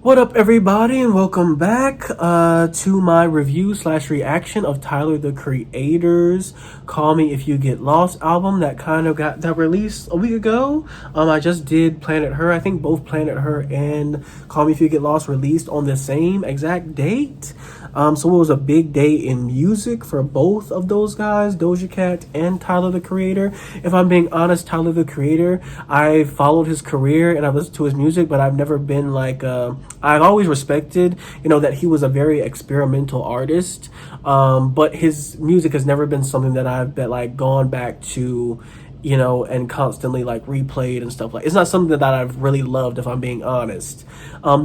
What up, everybody, and welcome back to my review slash reaction of Tyler the Creator's "Call Me If You Get Lost" album that kind of got that released a week ago. I just did Planet Her. I think both Planet Her and "Call Me If You Get Lost" released on the same exact date. So it was a big day in music for both of those guys, Doja Cat and Tyler the Creator. If I'm being honest, Tyler the Creator, I followed his career and I've listened to his music, but I've never been like I've always respected, that he was a very experimental artist. But his music has never been something that I've been like gone back to, and constantly like replayed and stuff like. It's not something that I've really loved, if I'm being honest.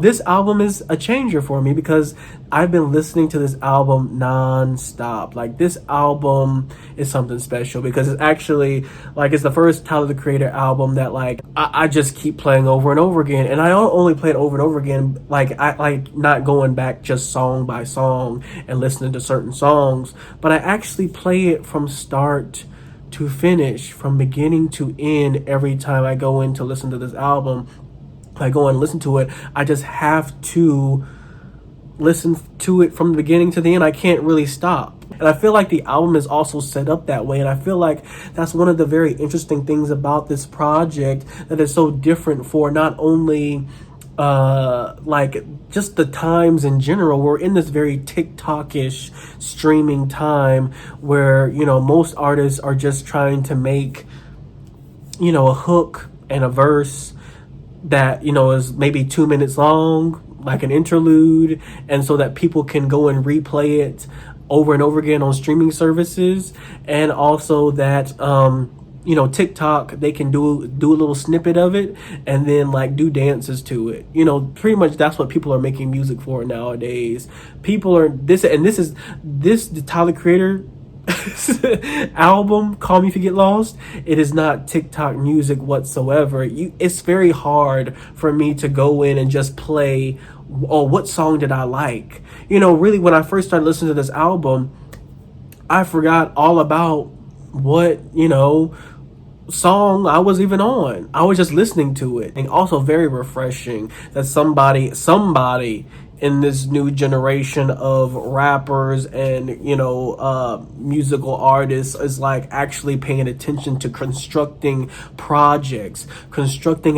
This album is a changer for me because I've been listening to this album non-stop. Like, this album is something special because it's actually like it's the first Tyler the Creator album that like I just keep playing over and over again. And I don't only play it over and over again, like I like not going back just song by song and listening to certain songs, but I actually play it from start to finish, from beginning to end. Every time I go in to listen to this album, I go and listen to it, I just have to listen to it from the beginning to the end. I can't really stop. And I feel like the album is also set up that way. And I feel like that's one of the very interesting things about this project that is so different for not only like just the times in general. We're in this very TikTok-ish streaming time where, most artists are just trying to make, a hook and a verse that, is maybe 2 minutes long, like an interlude, and so that people can go and replay it over and over again on streaming services. And also that TikTok, they can do a little snippet of it and then like do dances to it. Pretty much that's what people are making music for nowadays. People are this the Tyler Creator album, "Call Me If You Get Lost." It is not TikTok music whatsoever. It's very hard for me to go in and just play, oh, what song did I like? Really, when I first started listening to this album, I forgot all about what, song I was even on. I was just listening to it. And also very refreshing that somebody in this new generation of rappers and musical artists is like actually paying attention to constructing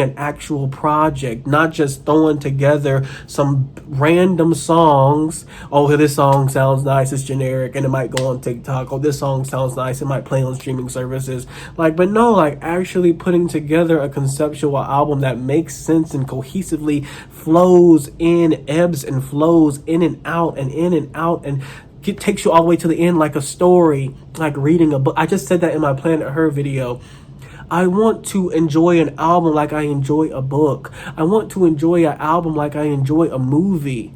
an actual project, not just throwing together some random songs. Oh, this song sounds nice, it's generic, and it might go on TikTok. Oh, this song sounds nice, it might play on streaming services. But no, like actually putting together a conceptual album that makes sense and cohesively flows in, ebbs and flows in and out and in and out, and takes you all the way to the end like a story, like reading a book. I just said that in my Planet Her video. I want to enjoy an album like I enjoy a book. I want to enjoy an album like I enjoy a movie.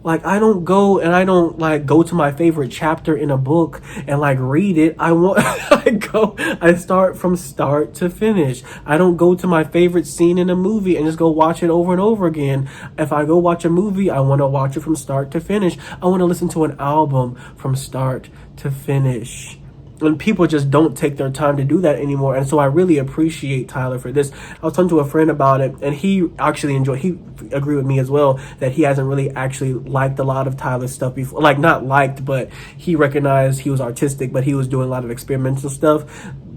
Like, I don't go to my favorite chapter in a book and like read it. I start from start to finish. I don't go to my favorite scene in a movie and just go watch it over and over again. If I go watch a movie, I want to watch it from start to finish. I want to listen to an album from start to finish. And people just don't take their time to do that anymore. And so I really appreciate Tyler for this. I was talking to a friend about it, and he agreed with me as well, that he hasn't really actually liked a lot of Tyler's stuff before. Like, not liked, but he recognized he was artistic, but he was doing a lot of experimental stuff.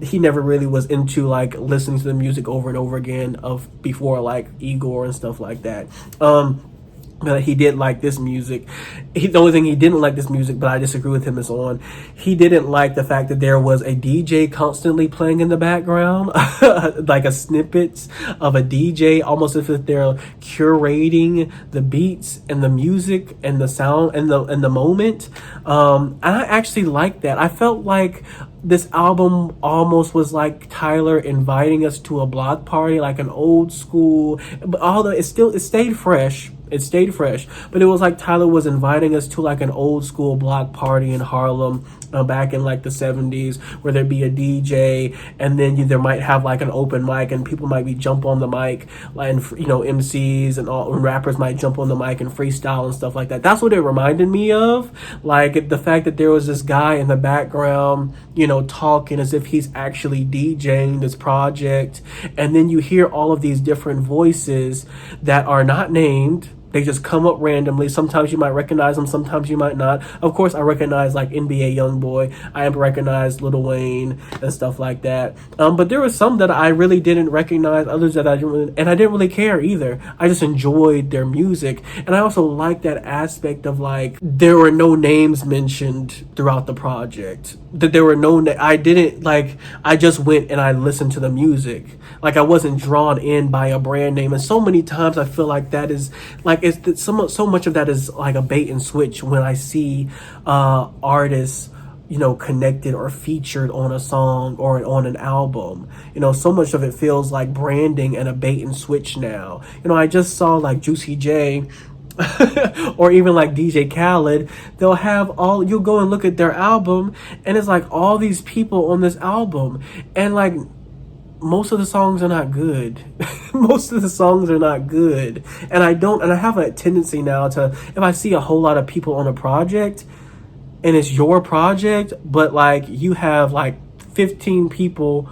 He never really was into like listening to the music over and over again of before, like Igor and stuff like that. But he did like this music. The only thing he didn't like this music, but I disagree with him, is he didn't like the fact that there was a DJ constantly playing in the background, like a snippets of a DJ, almost as if they're curating the beats and the music and the sound and the moment. I actually like that. I felt like this album almost was like Tyler inviting us to a block party, like an old school, but although it stayed fresh. It stayed fresh, but it was like Tyler was inviting us to like an old school block party in Harlem back in like the 70s, where there'd be a DJ and then there might have like an open mic and people might jump on the mic, and MCs and all rappers might jump on the mic and freestyle and stuff like that. That's what it reminded me of, like the fact that there was this guy in the background talking as if he's actually DJing this project, and then you hear all of these different voices that are not named. They just come up randomly. Sometimes you might recognize them, sometimes you might not. Of course, I recognize like NBA YoungBoy. I recognize Lil Wayne and stuff like that. But there were some that I really didn't recognize, others that I didn't really, and I didn't really care either. I just enjoyed their music. And I also like that aspect of like, there were no names mentioned throughout the project. That there were I didn't like, I just went and I listened to the music. Like I wasn't drawn in by a brand name. And so many times I feel like that is like, so much of that is like a bait and switch when I see artists, you know, connected or featured on a song or on an album. You know, so much of it feels like branding and a bait and switch now. You know, I just saw like Juicy J or even like DJ Khaled, they'll have you'll go and look at their album and it's like all these people on this album, and like most of the songs are not good. Most of the songs are not good. And I have a tendency now to, if I see a whole lot of people on a project and it's your project, but like you have like 15 people,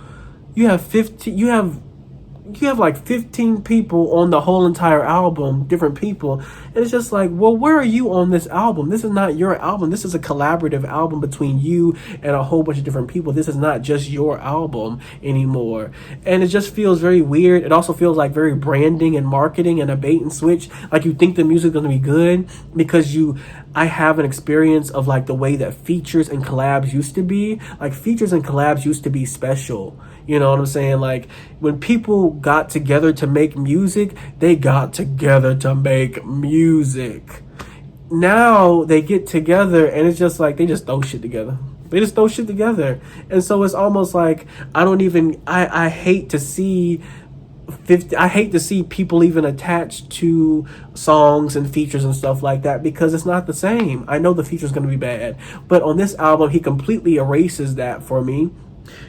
you have like 15 people on the whole entire album, different people. And it's just like, well, where are you on this album? This is not your album. This is a collaborative album between you and a whole bunch of different people. This is not just your album anymore. And it just feels very weird. It also feels like very branding and marketing and a bait and switch. Like you think the music's going to be good because I have an experience of like the way that features and collabs used to be. Like features and collabs used to be special. You know what I'm saying? Like when people got together to make music, they got together to make music. Now they get together and it's just like they just throw shit together. They just throw shit together. And so it's almost like I hate to see people even attached to songs and features and stuff like that because it's not the same. I know the feature's going to be bad, but on this album he completely erases that for me.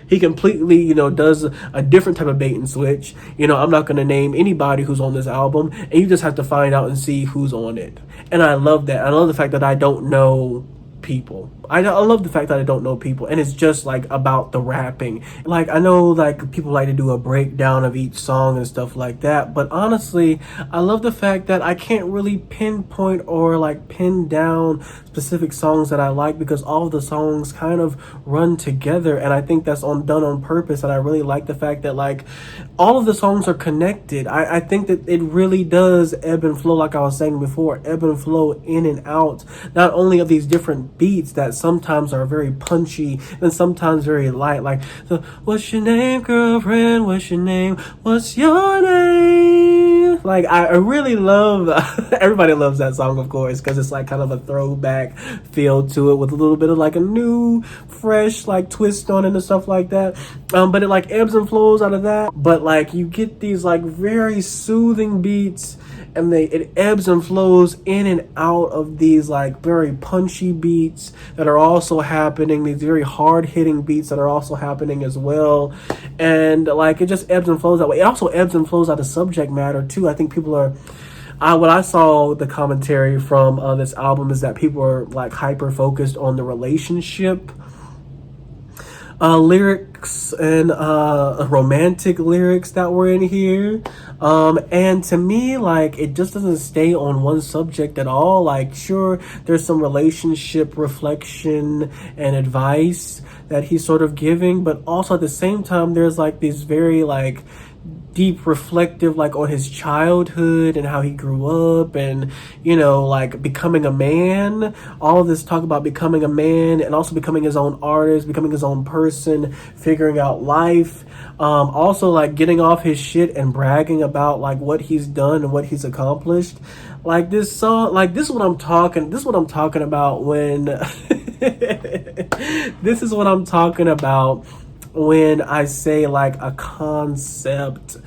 He completely, you know, does a different type of bait and switch. You know, I'm not going to name anybody who's on this album, and you just have to find out and see who's on it. And I love that. I love the fact that I don't know people. I love the fact that I don't know people, and it's just like about the rapping. Like I know like people like to do a breakdown of each song and stuff like that, but honestly I love the fact that I can't really pinpoint or like pin down specific songs that I like because all of the songs kind of run together, and I think that's done on purpose. And I really like the fact that like all of the songs are connected. I think that it really does ebb and flow, like I was saying before, ebb and flow in and out, not only of these different beats that sometimes are very punchy and sometimes very light, like the what's your name, girlfriend, what's your name, what's your name. Like I really love everybody loves that song, of course, because it's like kind of a throwback feel to it with a little bit of like a new fresh like twist on it and stuff like that. But it like ebbs and flows out of that, but like you get these like very soothing beats, and it ebbs and flows in and out of these like very punchy beats that are also happening, these very hard hitting beats that are also happening as well. And like it just ebbs and flows that way. It also ebbs and flows out of subject matter too. I think people are what I saw the commentary from this album is that people are like hyper focused on the relationship lyrics and romantic lyrics that were in here. And to me, like, it just doesn't stay on one subject at all. Like, sure, there's some relationship reflection and advice that he's sort of giving, but also at the same time, there's like these very like deep reflective like on his childhood and how he grew up, and you know, like becoming a man, all of this talk about becoming a man and also becoming his own artist, becoming his own person, figuring out life, also like getting off his shit and bragging about like what he's done and what he's accomplished. Like this song, like this is what I'm talking about when this is what I'm talking about when I say like a concept,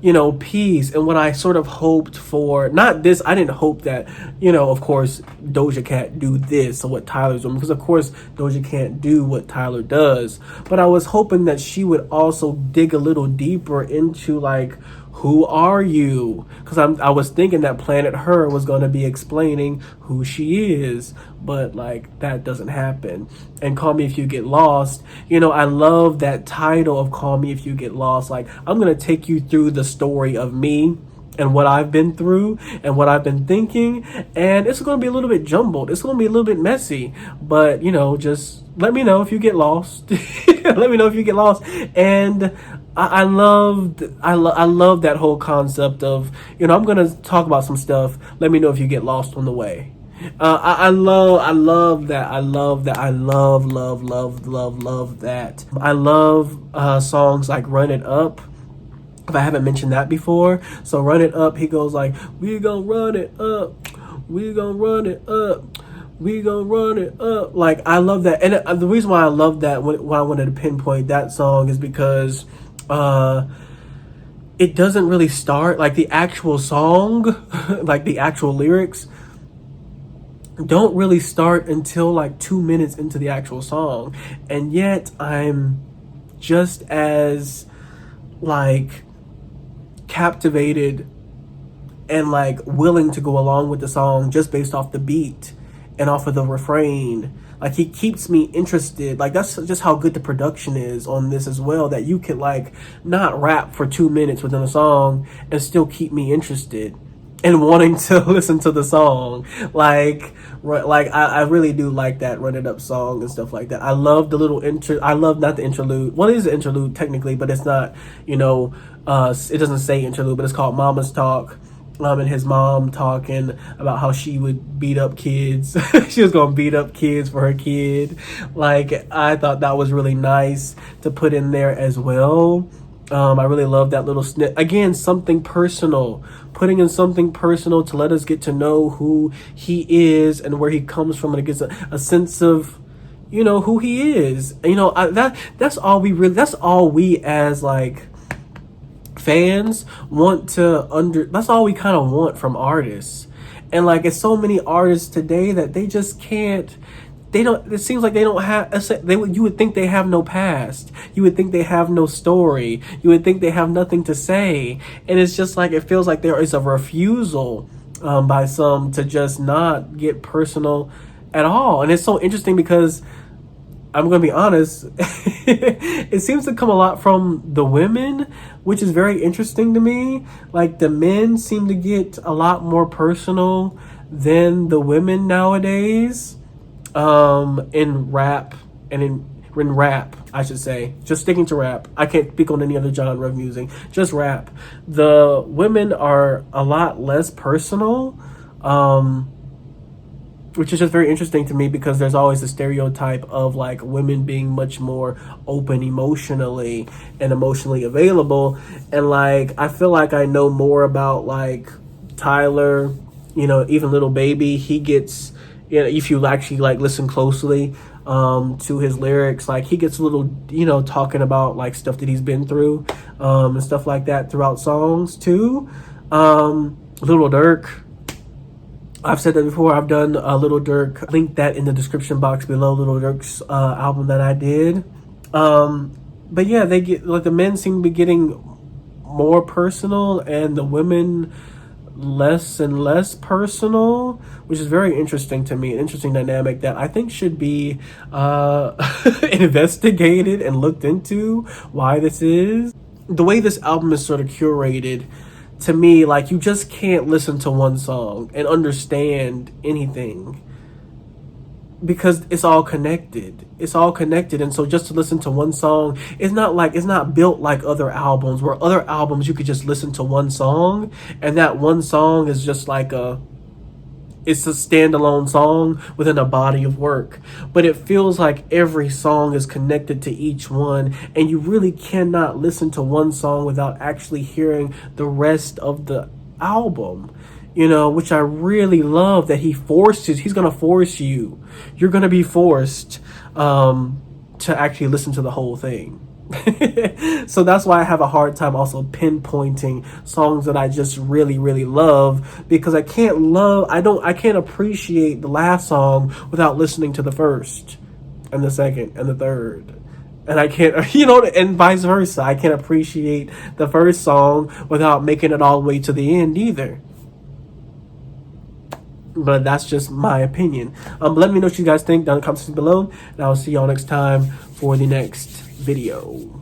you know, piece, and what I sort of hoped for. Not this, I didn't hope that, you know, of course Doja Cat do this or what Tyler's doing, because of course Doja can't do what Tyler does, but I was hoping that she would also dig a little deeper into like, who are you? Because I was thinking that Planet Her was going to be explaining who she is, but like that doesn't happen. And Call Me If You Get Lost, you know, I love that title of Call Me If You Get Lost. Like, I'm going to take you through the story of me and what I've been through and what I've been thinking, and it's going to be a little bit jumbled. It's going to be a little bit messy, but just let me know if you get lost. Let me know if you get lost. And I love that whole concept of, I'm going to talk about some stuff. Let me know if you get lost on the way. I love that. I love that. I love that. I love songs like Run It Up. If I haven't mentioned that before. So Run It Up, he goes like, we gonna run it up. We gonna run it up. We gonna run it up. Like, I love that. And the reason why I love that, why I wanted to pinpoint that song, is because it doesn't really start, like the actual song, like the actual lyrics don't really start until like 2 minutes into the actual song. And yet I'm just as like captivated and like willing to go along with the song just based off the beat and off of the refrain. Like, he keeps me interested. Like, that's just how good the production is on this as well, that you can like not rap for 2 minutes within a song and still keep me interested and wanting to listen to the song. Like I really do like that Run It Up song and stuff like that. I love the little I love, not the interlude. Well, it is an interlude technically, but it's not, it doesn't say interlude, but it's called Mama's Talk. And his mom talking about how she would beat up kids. She was going to beat up kids for her kid. Like, I thought that was really nice to put in there as well. I really love that little snip. Again, something personal. Putting in something personal to let us get to know who he is and where he comes from, and it gets a sense of, who he is. That's all we as like fans want to that's all we kind of want from artists. And like, it's so many artists today that they just can't, it seems like they don't have, you would think they have no past. You would think they have no story. You would think they have nothing to say. And it's just like, it feels like there is a refusal by some to just not get personal at all. And it's so interesting because, I'm going to be honest, it seems to come a lot from the women, which is very interesting to me. Like, the men seem to get a lot more personal than the women nowadays. In rap, I should say, just sticking to rap. I can't speak on any other genre of music, just rap. The women are a lot less personal, which is just very interesting to me, because there's always the stereotype of like women being much more open emotionally and emotionally available. And like, I feel like I know more about like Tyler, even Little Baby. He gets, if you actually like listen closely to his lyrics, like he gets a little, talking about like stuff that he's been through and stuff like that throughout songs too. Little Durk, I've said that before. I've done a Little Durk. Link that in the description box below. Little Durk's album that I did. But yeah, they get like, the men seem to be getting more personal and the women less and less personal, which is very interesting to me. An interesting dynamic that I think should be investigated and looked into, why this is. The way this album is sort of curated, to me, like, you just can't listen to one song and understand anything, because it's all connected. And so just to listen to one song, it's not built like other albums, where other albums you could just listen to one song and that one song is just like it's a standalone song within a body of work. But it feels like every song is connected to each one, and you really cannot listen to one song without actually hearing the rest of the album, which I really love, that he's going to force you. You're going to be forced to actually listen to the whole thing. So that's why I have a hard time also pinpointing songs that I just really, really love, because I can't appreciate the last song without listening to the first and the second and the third. And I can't, and vice versa. I can't appreciate the first song without making it all the way to the end either. But that's just my opinion. Let me know what you guys think down in the comment section below, and I'll see y'all next time for the next video.